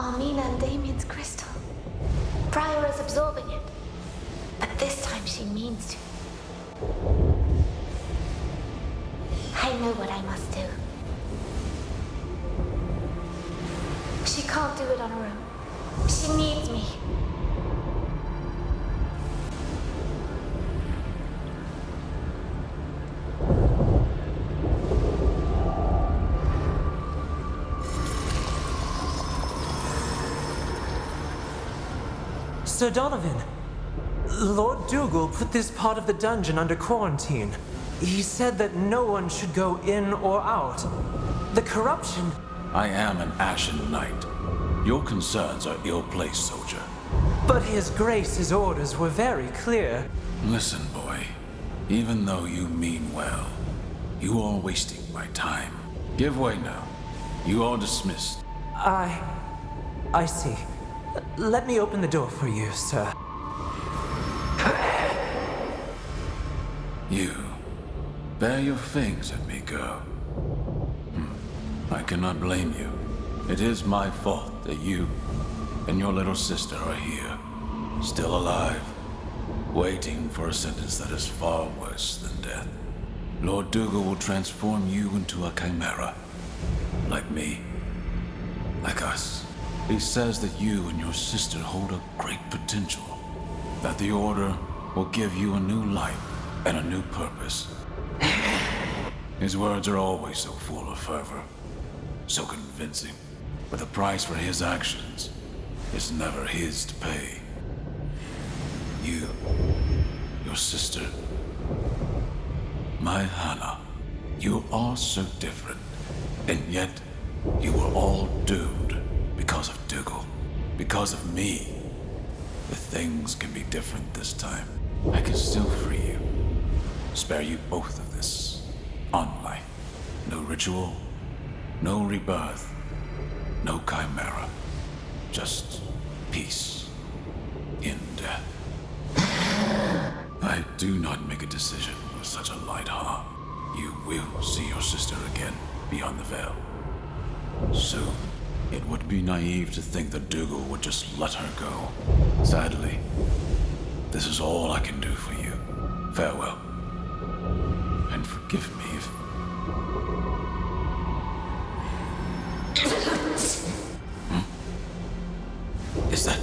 Armina and Damien's crystal. Briar is absorbing it. But this time she means to. I know what I must do. She can't do it on her own. She needs me. Sir Donovan, Lord Dougal put this part of the dungeon under quarantine. He said that no one should go in or out. The corruption... I am an Ashen Knight. Your concerns are ill-placed, soldier. But His Grace's orders were very clear. Listen, boy. Even though you mean well, you are wasting my time. Give way now. You are dismissed. I see. Let me open the door for you, sir. You. Bare your fangs at me, girl. I cannot blame you. It is my fault that you and your little sister are here, still alive, waiting for a sentence that is far worse than death. Lord Dougal will transform you into a chimera. Like me. Like us. He says that you and your sister hold a great potential. That the Order will give you a new life and a new purpose. His words are always so full of fervor. So convincing. But the price for his actions is never his to pay. You, your sister, my Hannah, you are so different, and yet you were all doomed because of Dougal, because of me. But things can be different this time. I can still free you, spare you both of this unlife. No ritual, no rebirth, no chimera, just peace in death. I do not make a decision with such a light heart. You will see your sister again beyond the veil. Soon. It would be naive to think that Dougal would just let her go. Sadly, this is all I can do for you. Farewell. And forgive me if... Is that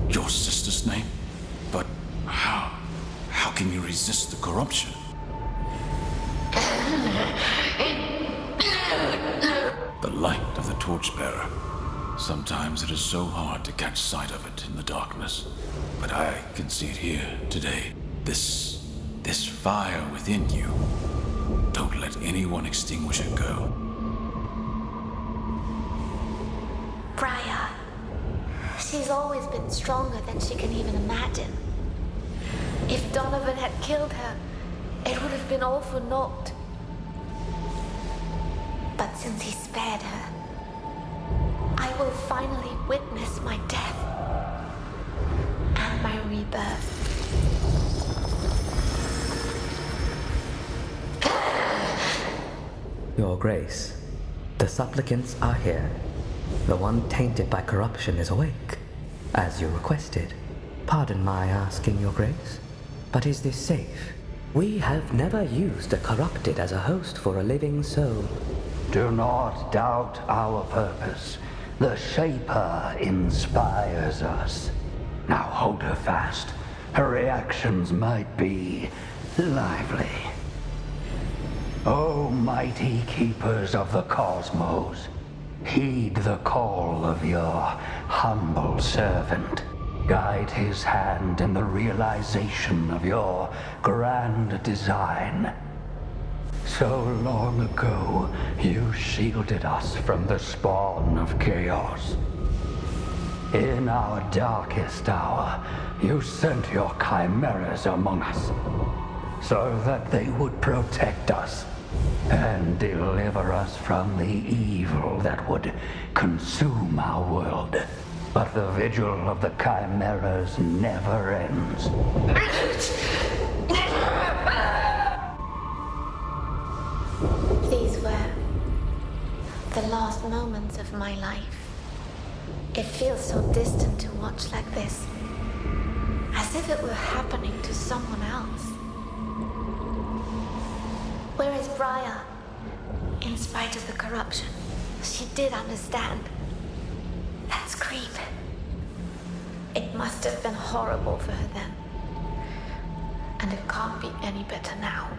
your sister's name? But how can you resist the corruption? The light of the torchbearer. Sometimes it is so hard to catch sight of it in the darkness. But I can see it here today. This fire within you. Don't let anyone extinguish it, girl. Briar. She's always been stronger than she can even imagine. If Donovan had killed her, it would have been all for naught. But since he spared her, I will finally witness my death and my rebirth. Your Grace, the supplicants are here. The one tainted by corruption is awake, as you requested. Pardon my asking, Your Grace, but is this safe? We have never used a corrupted as a host for a living soul. Do not doubt our purpose. The Shaper inspires us. Now hold her fast. Her reactions might be lively. O mighty keepers of the cosmos, heed the call of your humble servant. Guide his hand in the realization of your grand design. So long ago, you shielded us from the spawn of chaos. In our darkest hour, you sent your chimeras among us, so that they would protect us and deliver us from the evil that would consume our world. But the vigil of the chimeras never ends. These were the last moments of my life. It feels so distant to watch like this. As if it were happening to someone else. Whereas Briar, in spite of the corruption, she did understand. That scream. It must have been horrible for her then. And it can't be any better now.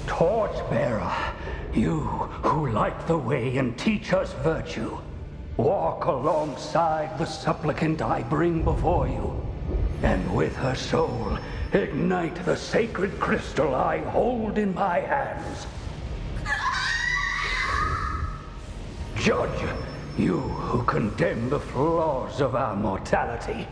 Torchbearer, you who light the way and teach us virtue, walk alongside the supplicant I bring before you, and with her soul, ignite the sacred crystal I hold in my hands. Judge, you who condemn the flaws of our mortality.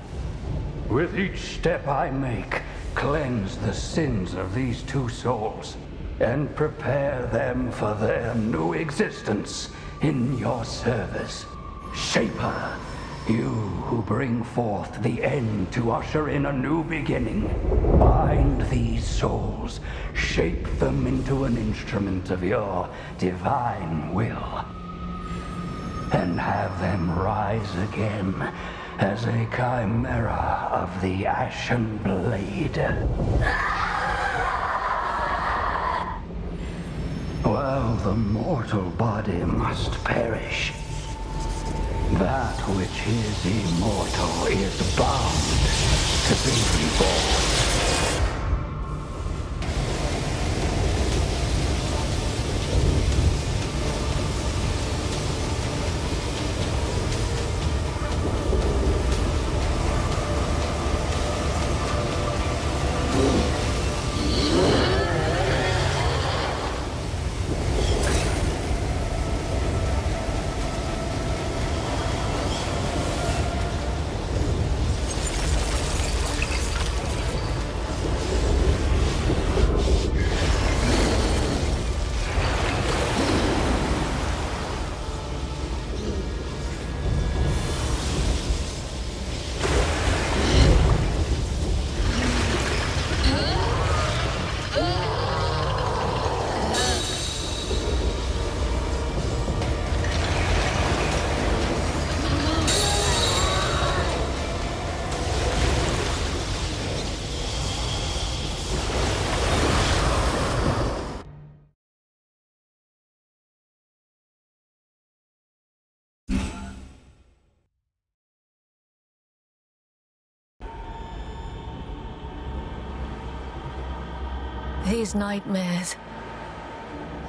With each step I make, cleanse the sins of these two souls, and prepare them for their new existence in your service. Shaper, you who bring forth the end to usher in a new beginning, bind these souls, shape them into an instrument of your divine will, and have them rise again as a chimera of the Ashen Blade. While the mortal body must perish, that which is immortal is bound to be reborn. These nightmares,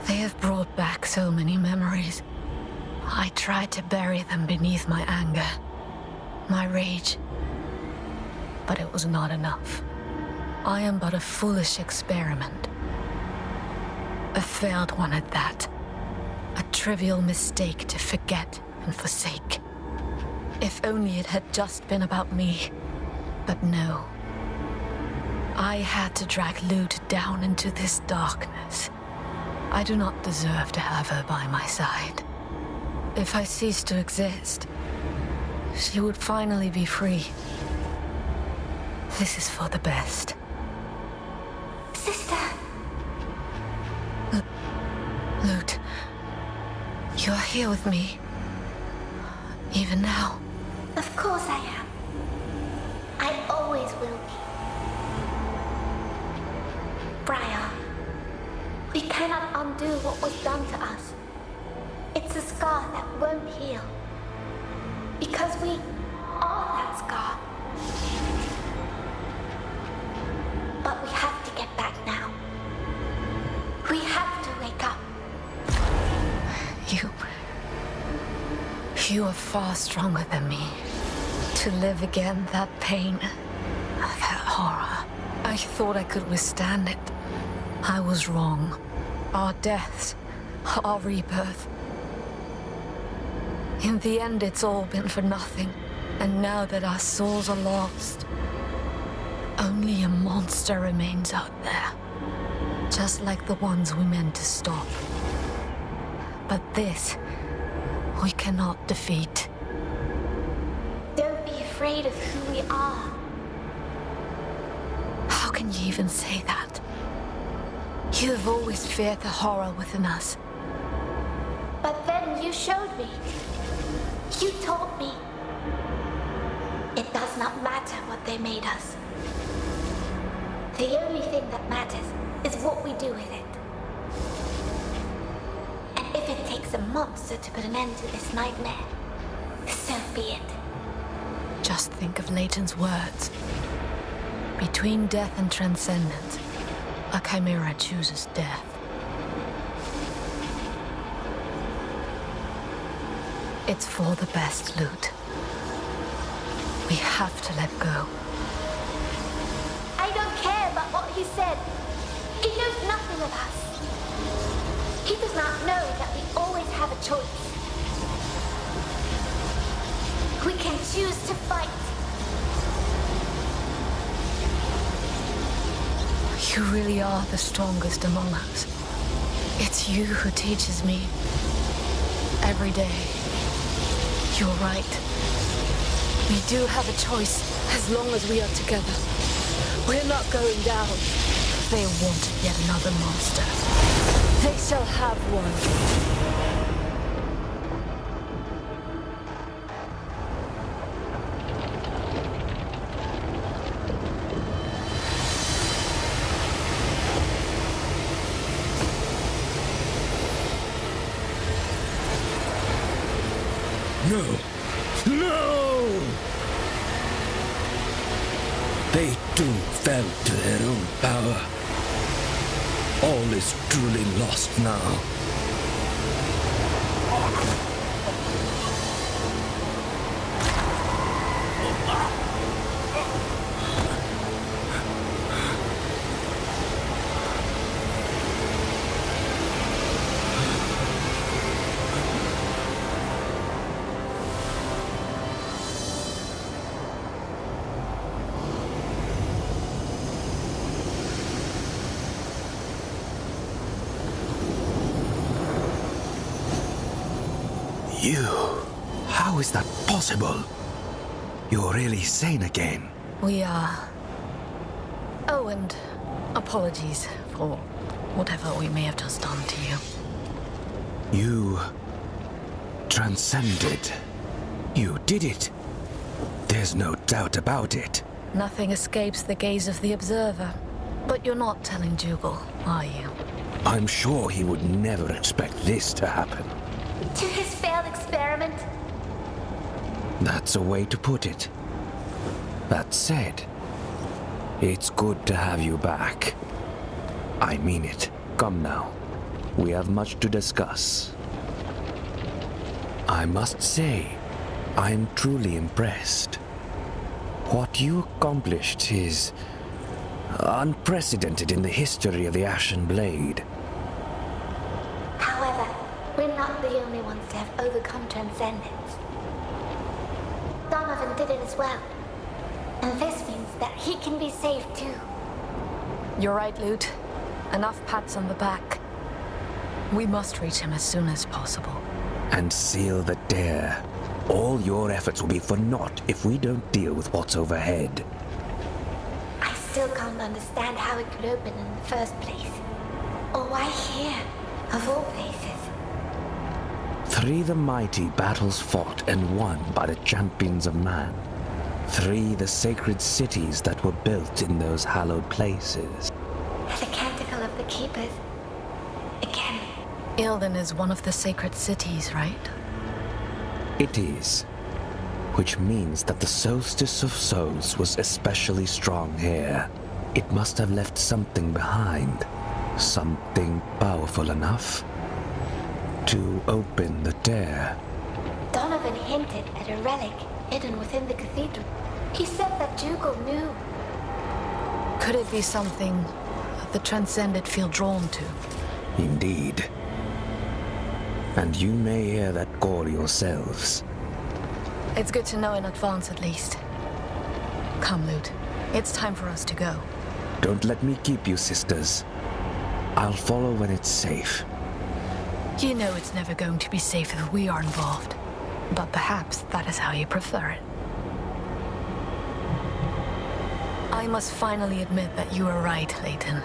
they have brought back so many memories. I tried to bury them beneath my anger, my rage, but it was not enough. I am but a foolish experiment. A failed one at that. A trivial mistake to forget and forsake. If only it had just been about me. But no. I had to drag Lute down into this darkness. I do not deserve to have her by my side. If I ceased to exist, she would finally be free. This is for the best. Sister! Lute, you're here with me. Even now. Of course I am. I always will be. Briar, we cannot undo what was done to us. It's a scar that won't heal. Because we are that scar. But we have to get back now. We have to wake up. You are far stronger than me. To live again, that pain, that horror. I thought I could withstand it. I was wrong. Our deaths, our rebirth. In the end, it's all been for nothing. And now that our souls are lost, only a monster remains out there. Just like the ones we meant to stop. But this, we cannot defeat. Don't be afraid of who we are. How can you even say that? You have always feared the horror within us. But then you showed me. You told me. It does not matter what they made us. The only thing that matters is what we do with it. And if it takes a monster to put an end to this nightmare, so be it. Just think of Leighton's words. Between death and transcendence, a chimera chooses death. It's for the best, Lute. We have to let go. I don't care about what he said. He knows nothing of us. He does not know that we always have a choice. We can choose to fight. You really are the strongest among us. It's you who teaches me. Every day. You're right. We do have a choice as long as we are together. We're not going down. They wanted yet another monster. They shall have one. No! No! They too fell to their own power. All is truly lost now. You? How is that possible? You're really sane again. We are. Oh, and apologies for whatever we may have just done to you. You transcended. You did it. There's no doubt about it. Nothing escapes the gaze of the observer. But you're not telling Dougal, are you? I'm sure he would never expect this to happen. To his failed experiment. That's a way to put it. That said, it's good to have you back. I mean it. Come now. We have much to discuss. I must say, I'm truly impressed. What you accomplished is unprecedented in the history of the Ashen Blade. However, we're not the only ones to have overcome transcendence. Donovan did it as well. And this means that he can be saved too. You're right, Lute. Enough pats on the back. We must reach him as soon as possible. And seal the dare. All your efforts will be for naught if we don't deal with what's overhead. I still can't understand how it could open in the first place. Or why here, of all places. 3 the mighty battles fought and won by the champions of man. 3 the sacred cities that were built in those hallowed places. The Canticle of the Keepers. Again. Ilden is one of the sacred cities, right? It is. Which means that the Soulstice of Souls was especially strong here. It must have left something behind. Something powerful enough to open the dare. Donovan hinted at a relic hidden within the cathedral. He said that Dougal knew. Could it be something that the Transcended feel drawn to? Indeed. And you may hear that call yourselves. It's good to know in advance, at least. Come, Lute. It's time for us to go. Don't let me keep you, sisters. I'll follow when it's safe. You know it's never going to be safe if we are involved. But perhaps that is how you prefer it. I must finally admit that you were right, Leighton.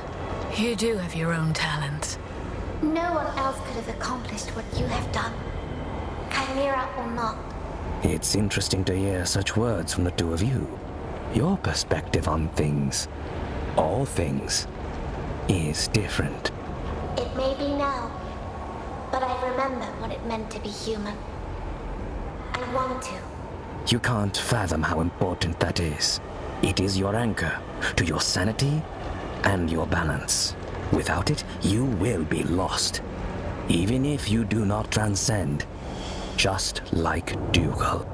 You do have your own talents. No one else could have accomplished what you have done. Chimera or not. It's interesting to hear such words from the two of you. Your perspective on things, all things, is different. It may be now, but I remember what it meant to be human. I want to. You can't fathom how important that is. It is your anchor to your sanity and your balance. Without it, you will be lost. Even if you do not transcend, just like Dougal.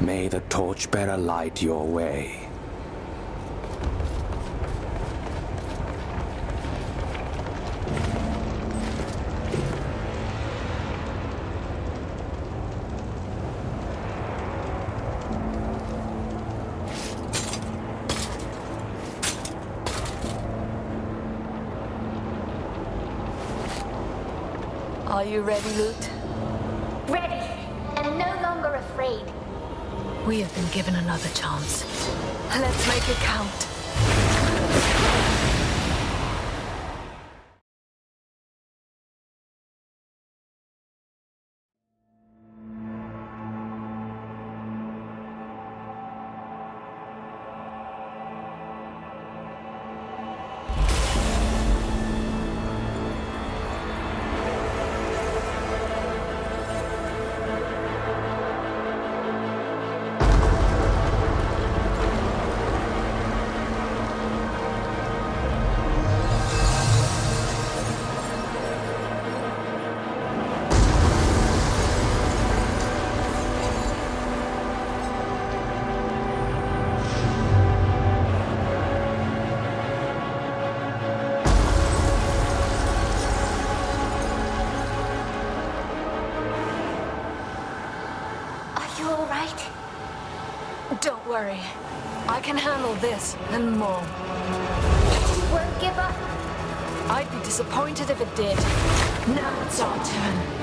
May the torchbearer light your way. Are you ready, Lute? Ready, and no longer afraid. We have been given another chance. Let's make it count. Don't worry. I can handle this and more. You won't give up. I'd be disappointed if it did. Now it's our turn.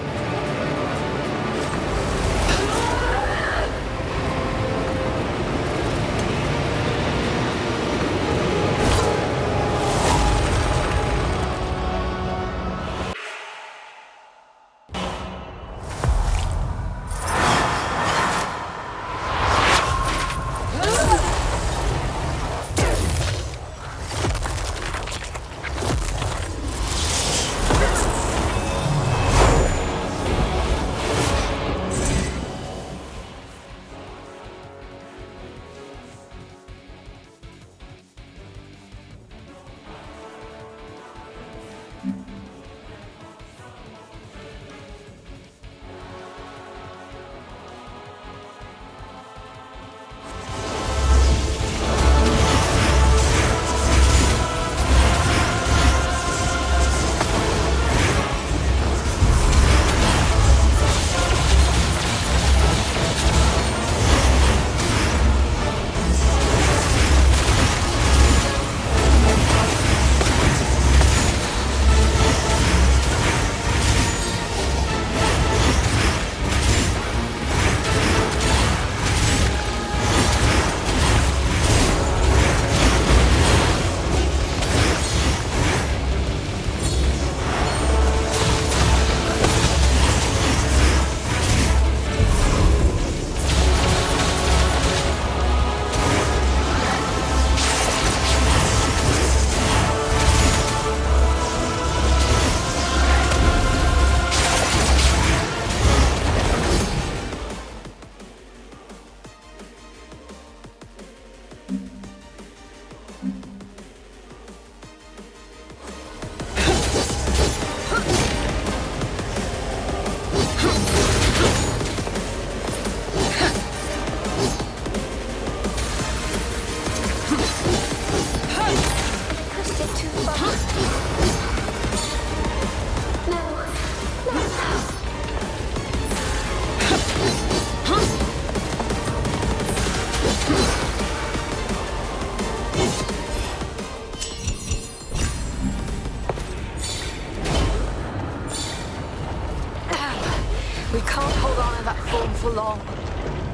We can't hold on in that form for long.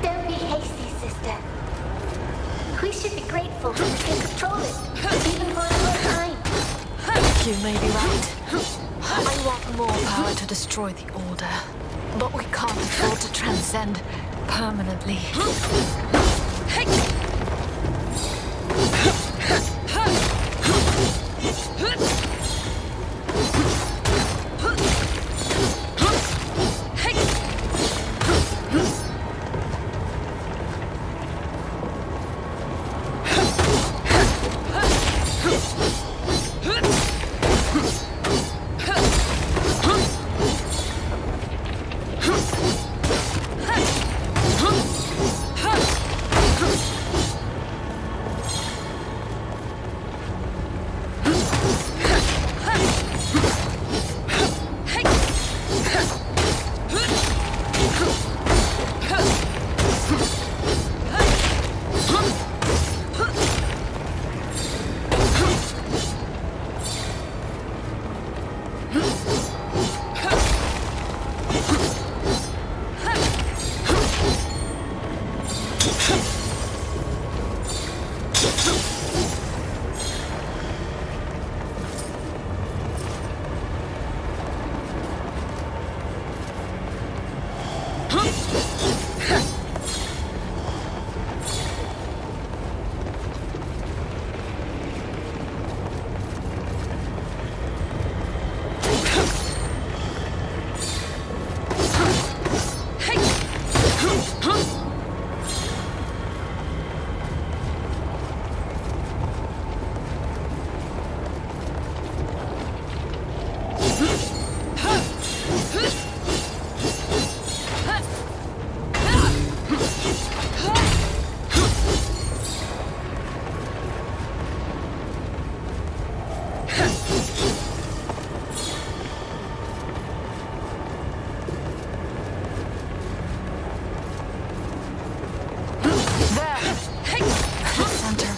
Don't be hasty, sister. We should be grateful we can control it, even for a short time. You may be right. I want more power to destroy the Order, but we can't afford to transcend permanently.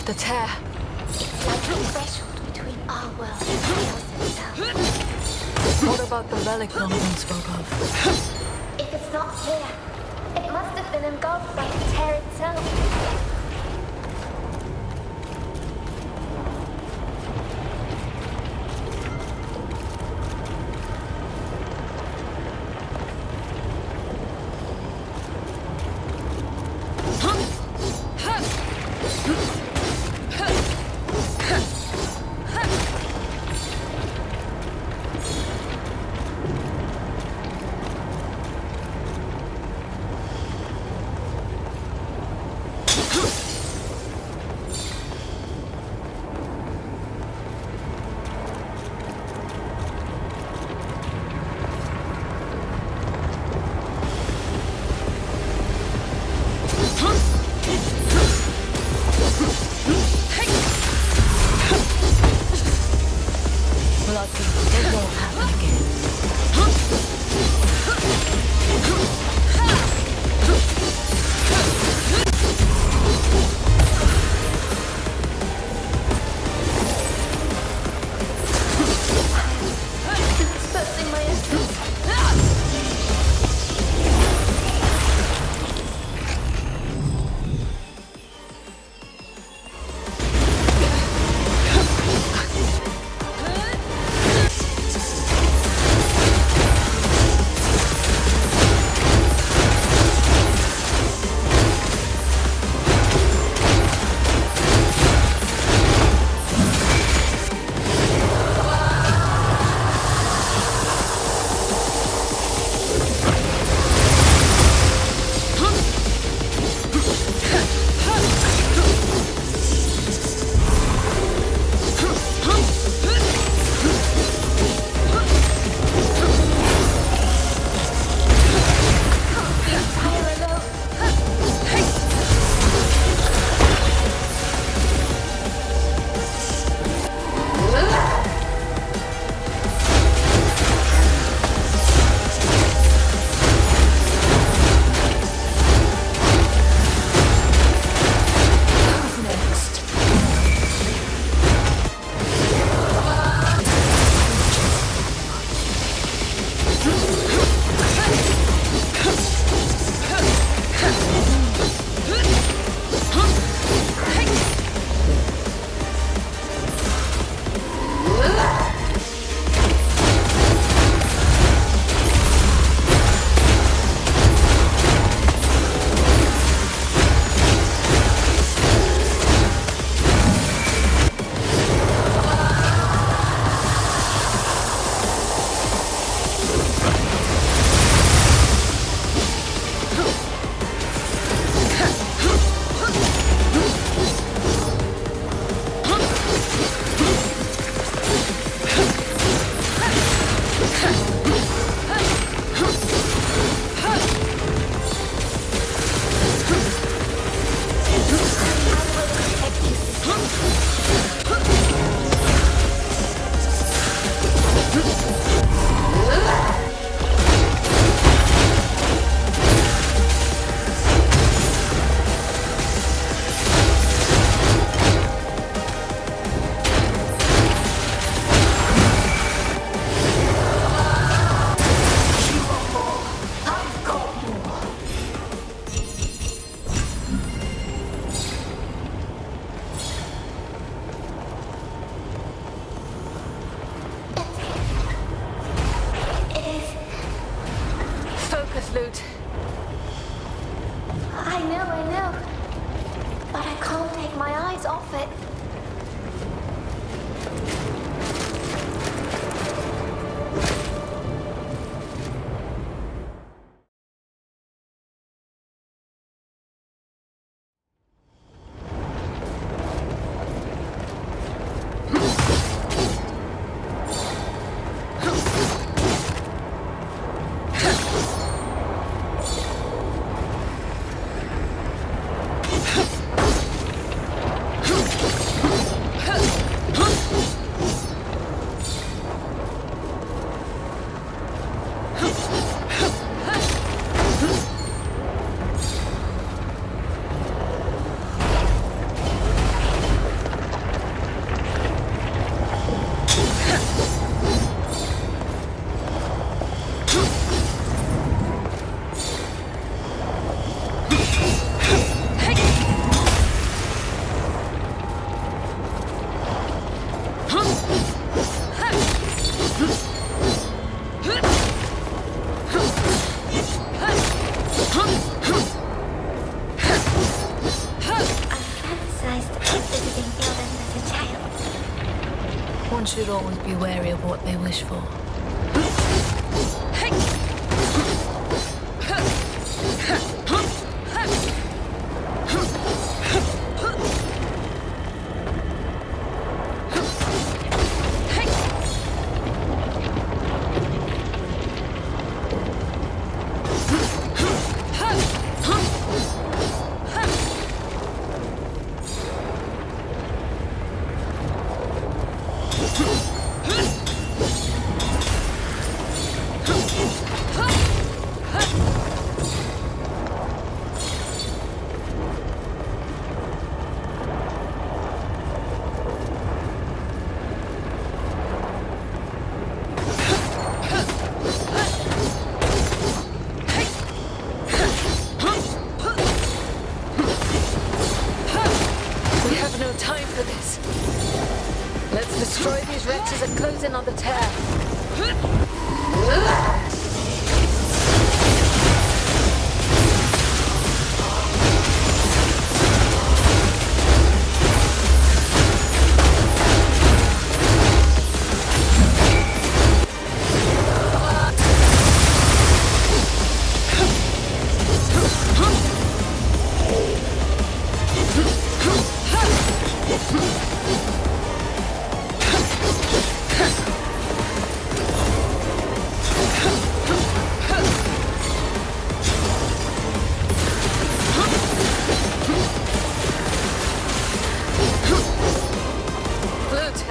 The tear. It's like a threshold between our world and chaos itself. What about the relic Donovan spoke of? If it's not here, it must have been engulfed by the tear itself. should always be wary of what they wish for. Destroy these wretches and close in on the tear.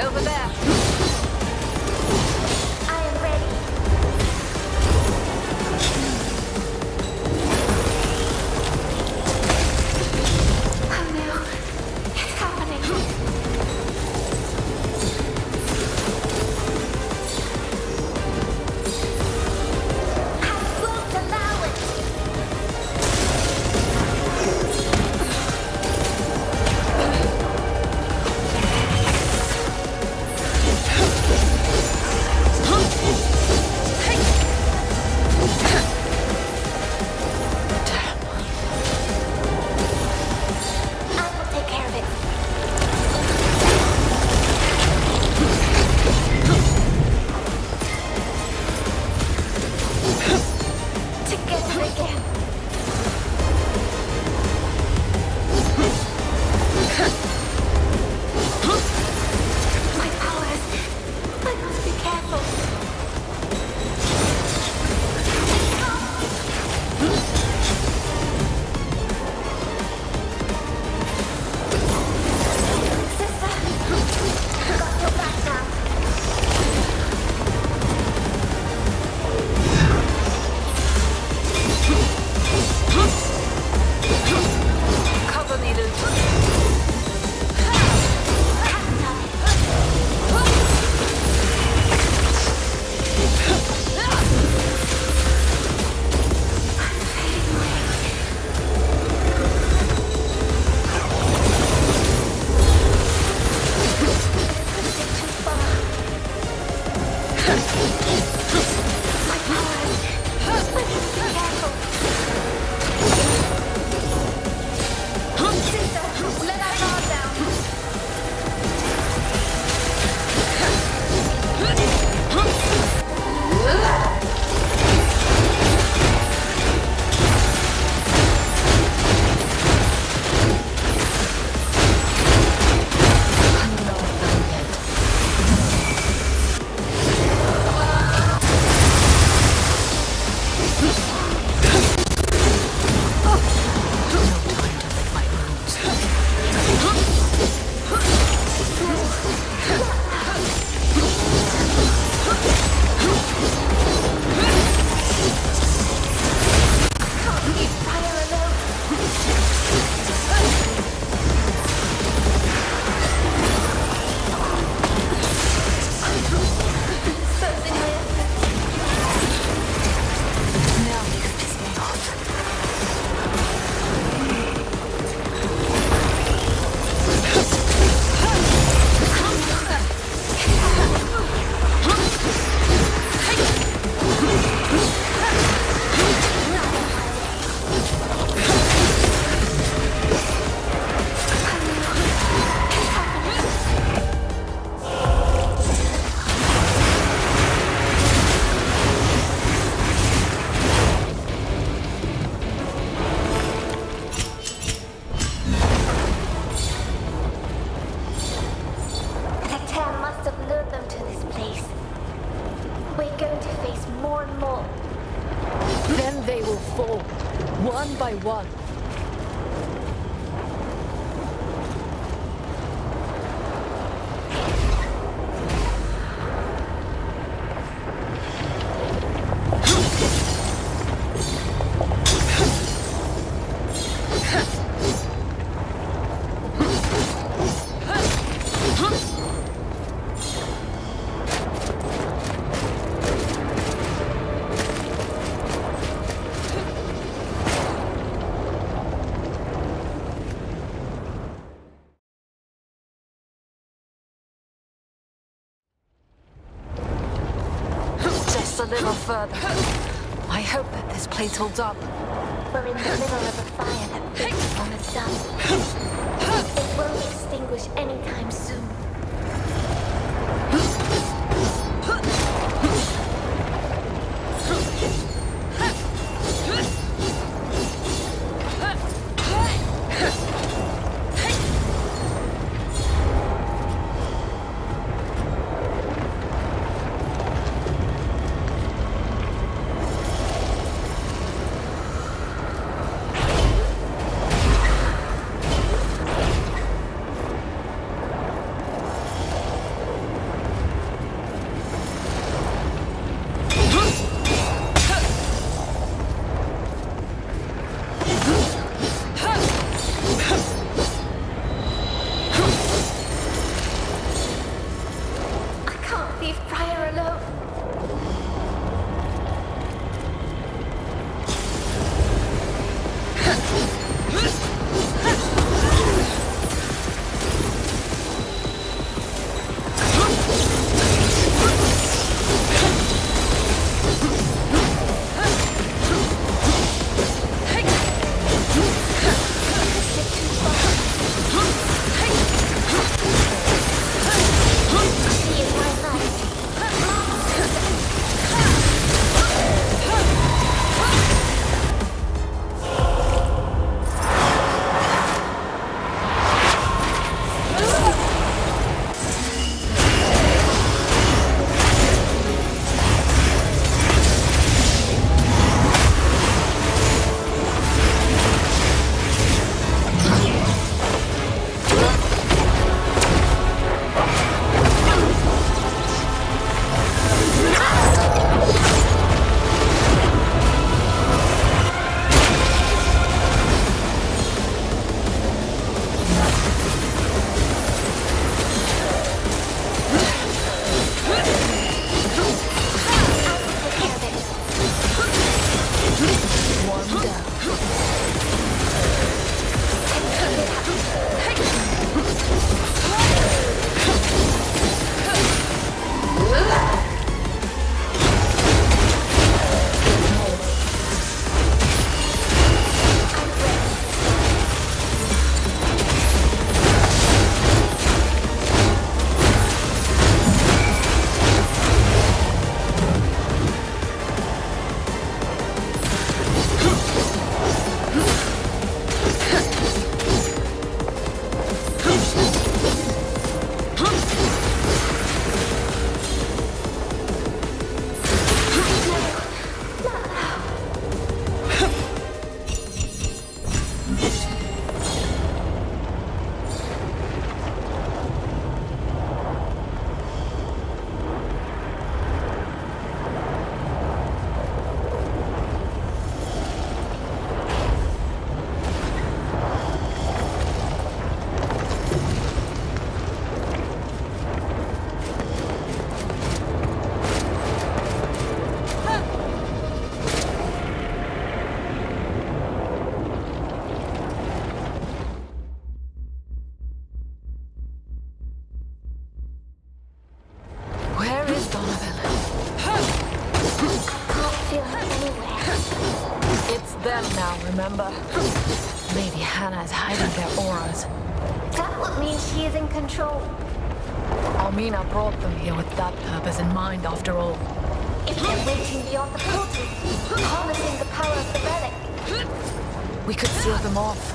Over there. I am ready. Oh no, it's happening. I won't allow it. They will fall, one by one. A little further. I hope that this place holds up. We're in the middle of a fire that feeds on the dust. It won't extinguish anytime soon. Remember? Maybe Hannah is hiding their auras. That would mean she is in control. Almina brought them here with that purpose in mind, after all. If they're waiting beyond the portal, harnessing the power of the relic. We could seal them off.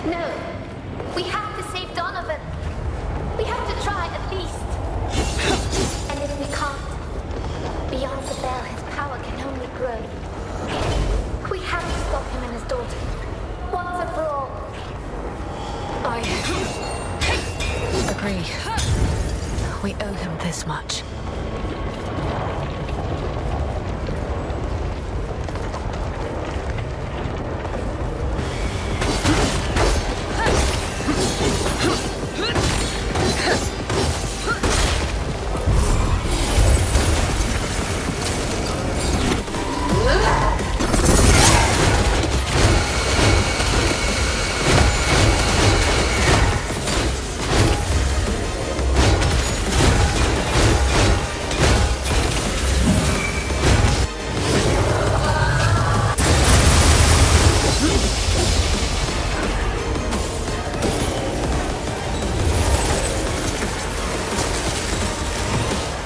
No. We have to save Donovan. We have to try at least. And if we can't, beyond the bell, his power can only only grow. We have to stop him and his daughter. Once and for all. I agree. We owe him this much.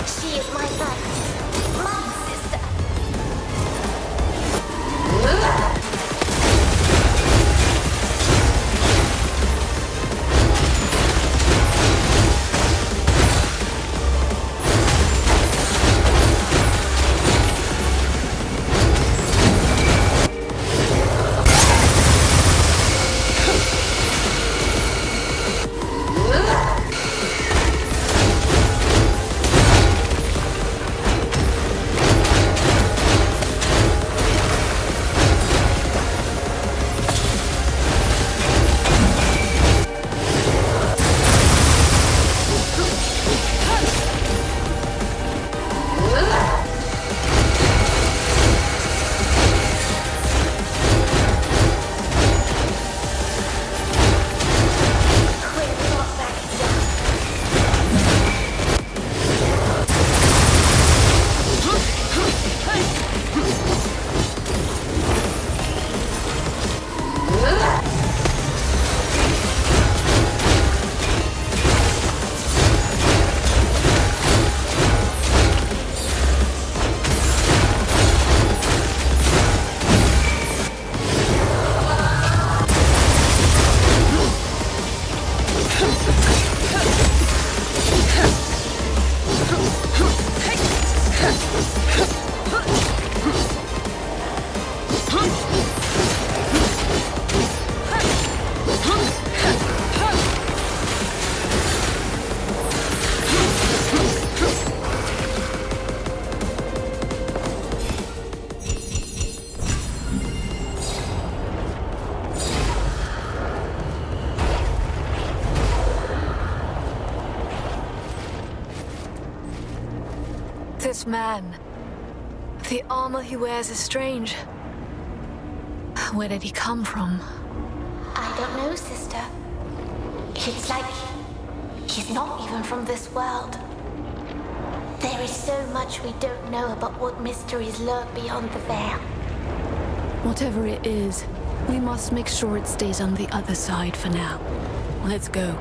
She is my knight. My sister. We're not backing down. This man, the armor he wears is strange. Where did he come from? I don't know, sister. It's like he's not even from this world. There is so much we don't know about what mysteries lurk beyond the veil. Whatever it is, we must make sure it stays on the other side for now. Let's go.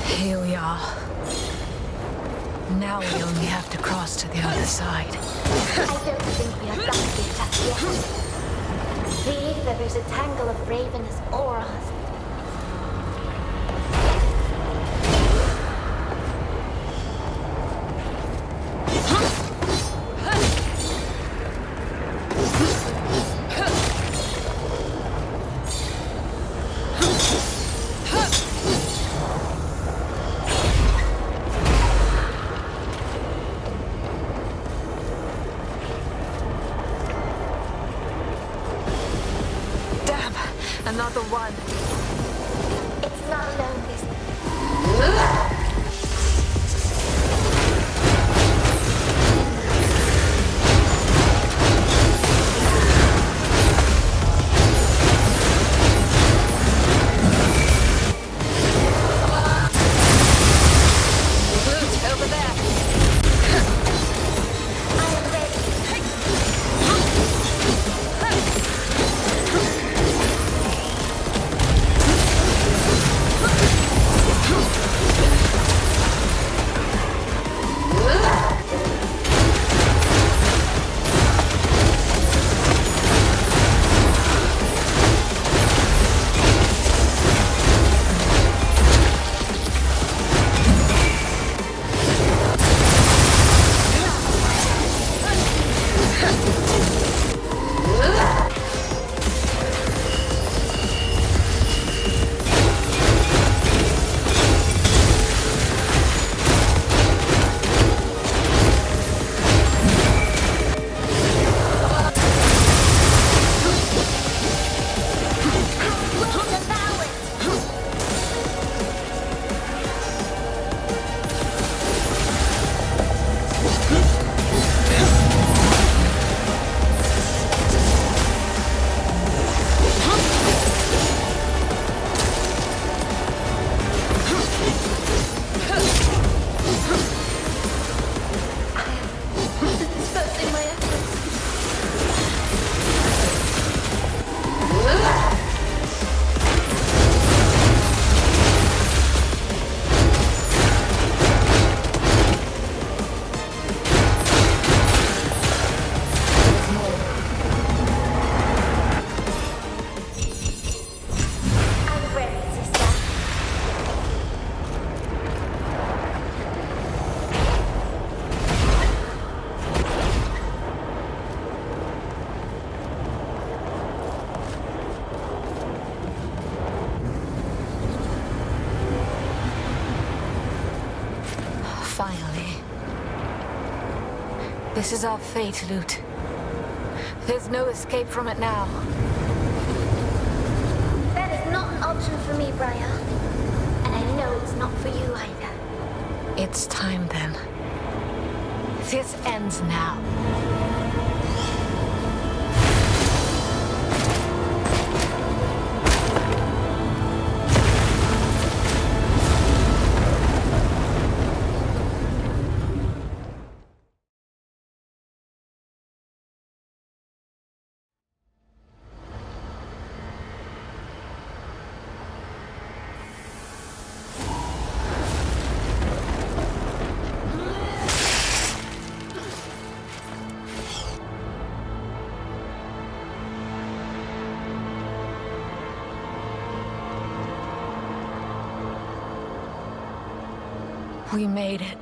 Here we are. Now we only have to cross to the other side. I don't think we are done here just yet. The ether is a tangle of ravenous auras. Finally. This is our fate, Lute. There's no escape from it now. That is not an option for me, Briar. And I know it's not for you either. It's time then. This ends now. We made it.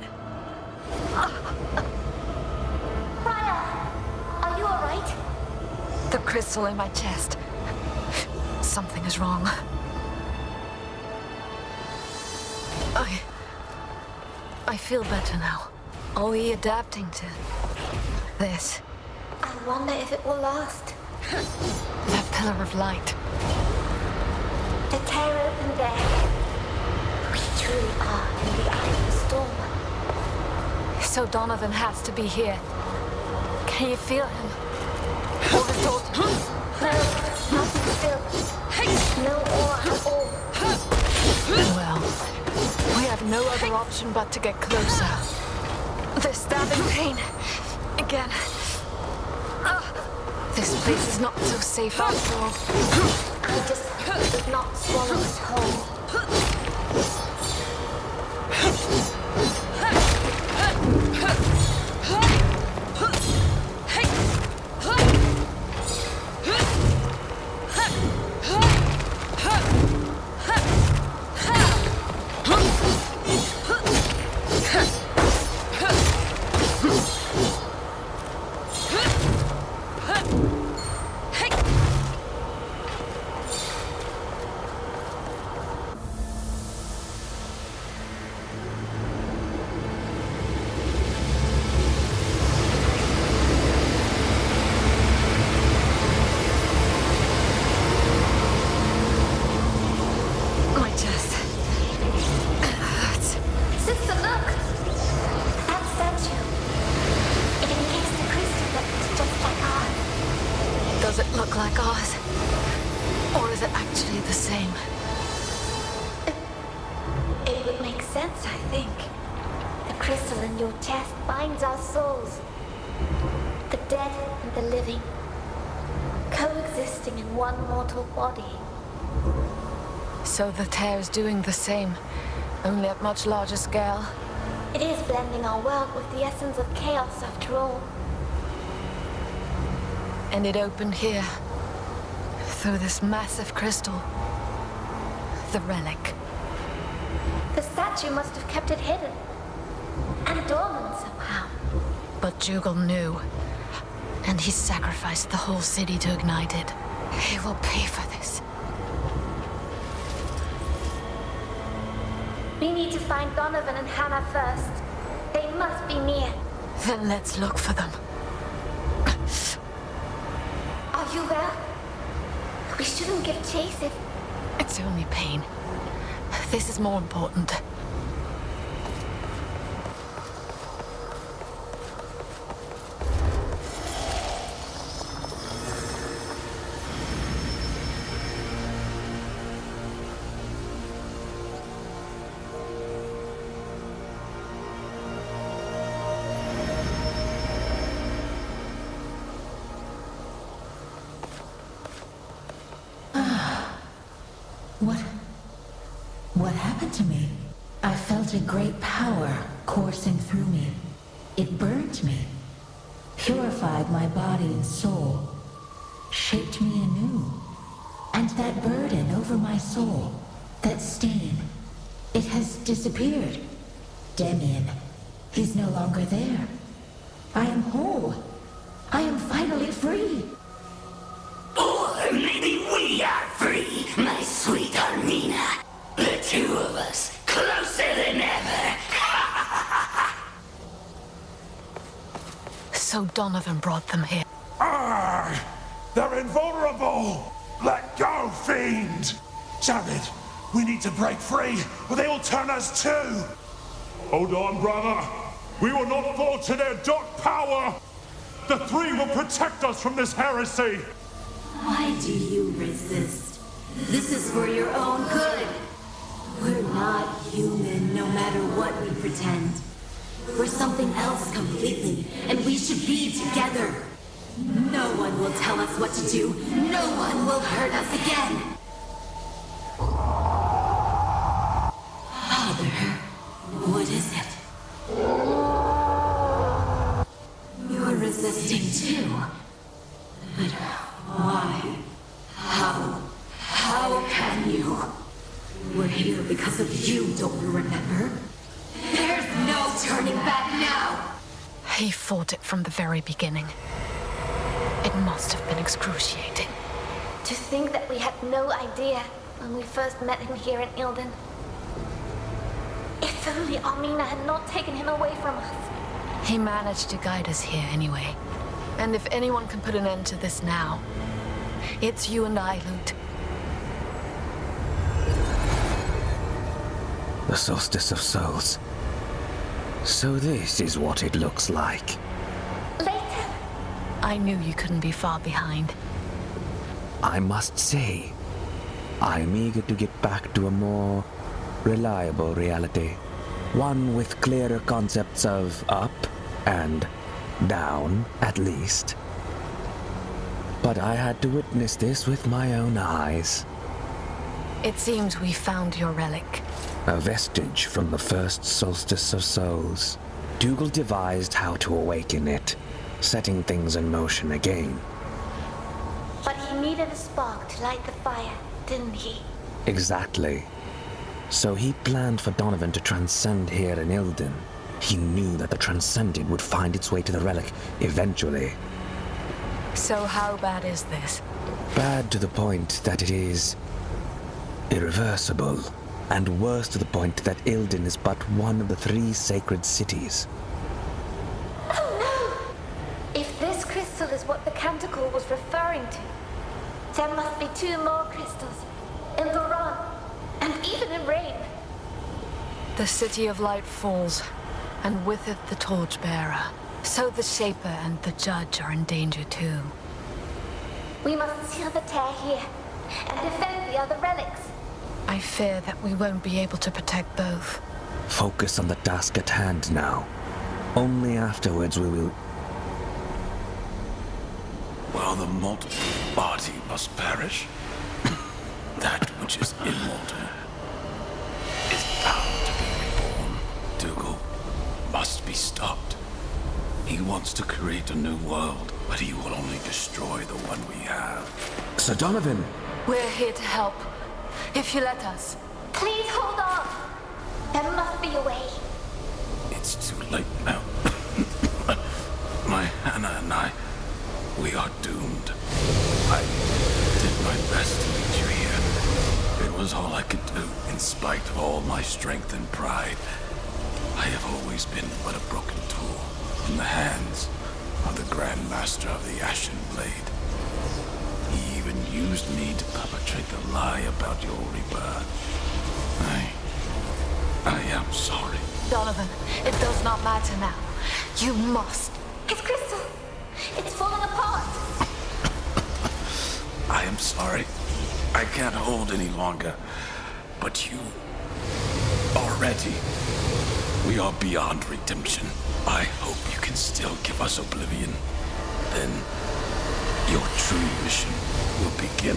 Briar! Are you alright? The crystal in my chest. Something is wrong. I feel better now. Are we adapting to this? I wonder if it will last. That pillar of light. The tear opened there. We truly are in the eye of the storm. So Donovan has to be here. Can you feel him? Or his daughter? No, nothing still. No aura at all. Well, we have no other option but to get closer. The stabbing pain. Again. This place is not so safe after all. I just did not swallow it whole. Does it look like ours? Or is it actually the same? It would make sense, I think. The crystal in your chest binds our souls. The dead and the living, coexisting in one mortal body. So the tear's doing the same, only at much larger scale. It is blending our world with the essence of chaos after all. And it opened here, through this massive crystal. The relic. The statue must have kept it hidden. And dormant somehow. But Jugal knew. And he sacrificed the whole city to ignite it. He will pay for this. We need to find Donovan and Hannah first. They must be near. Then let's look for them. Are you well? We shouldn't give chase if... It's only pain. This is more important. What happened to me? I felt a great power coursing through me. It burned me, purified my body and soul, shaped me anew. And that burden over my soul, that stain, it has disappeared. Demian, he's no longer there. I am whole. I am finally free. Or maybe we are free, my sweet Armina. The two of us, closer than ever. So Donovan brought them here. They're invulnerable! Let go, fiend! Jared, we need to break free, or they will turn us too! Hold on, brother. We will not fall to their dark power! The three will protect us from this heresy! Why do you resist? This is for your own good. We're not human, no matter what we pretend. We're something else completely, and we should be together. No one will tell us what to do. No one will hurt us again. Father, what is it? You're resisting too. But why? How can you? We're here because of you, don't you remember? There's no turning back now! He fought it from the very beginning. It must have been excruciating. To think that we had no idea when we first met him here in Ilden. If only Armina had not taken him away from us. He managed to guide us here anyway. And if anyone can put an end to this now, it's you and I, Lute. The Soulstice of Souls. So this is what it looks like. Later. I knew you couldn't be far behind. I must say, I'm eager to get back to a more reliable reality. One with clearer concepts of up and down, at least. But I had to witness this with my own eyes. It seems we found your relic. A vestige from the first Soulstice of Souls. Dougal devised how to awaken it, setting things in motion again. But he needed a spark to light the fire, didn't he? Exactly. So he planned for Donovan to transcend here in Ilden. He knew that the transcended would find its way to the relic eventually. So how bad is this? Bad to the point that it is irreversible, and worse to the point that Ilden is but one of the 3 sacred cities. Oh no! If this crystal is what the canticle was referring to, there must be 2 more crystals. In Voron, and even in Rain. The City of Light falls, and with it the Torchbearer. So the Shaper and the Judge are in danger too. We must seal the tear here, and defend the other relics. I fear that we won't be able to protect both. Focus on the task at hand now. Only afterwards we will... While the mortal body must perish, that which is immortal is bound to be reborn. Dougal must be stopped. He wants to create a new world, but he will only destroy the one we have. Sir Donovan! We're here to help, if you let us. Please hold on. There must be a way. It's too late now. My Hannah and I, we are doomed. I did my best to lead you here. It was all I could do, in spite of all my strength and pride. I have always been but a broken tool in the hands of the Grand Master of the Ashen Blade. He even used me to perpetrate the lie about your rebirth. I am sorry. Donovan, it does not matter now. You must. It's crystal. It's falling apart. I am sorry. I can't hold any longer. But you are ready. We are beyond redemption. I hope you can still give us oblivion. Then your true mission will begin.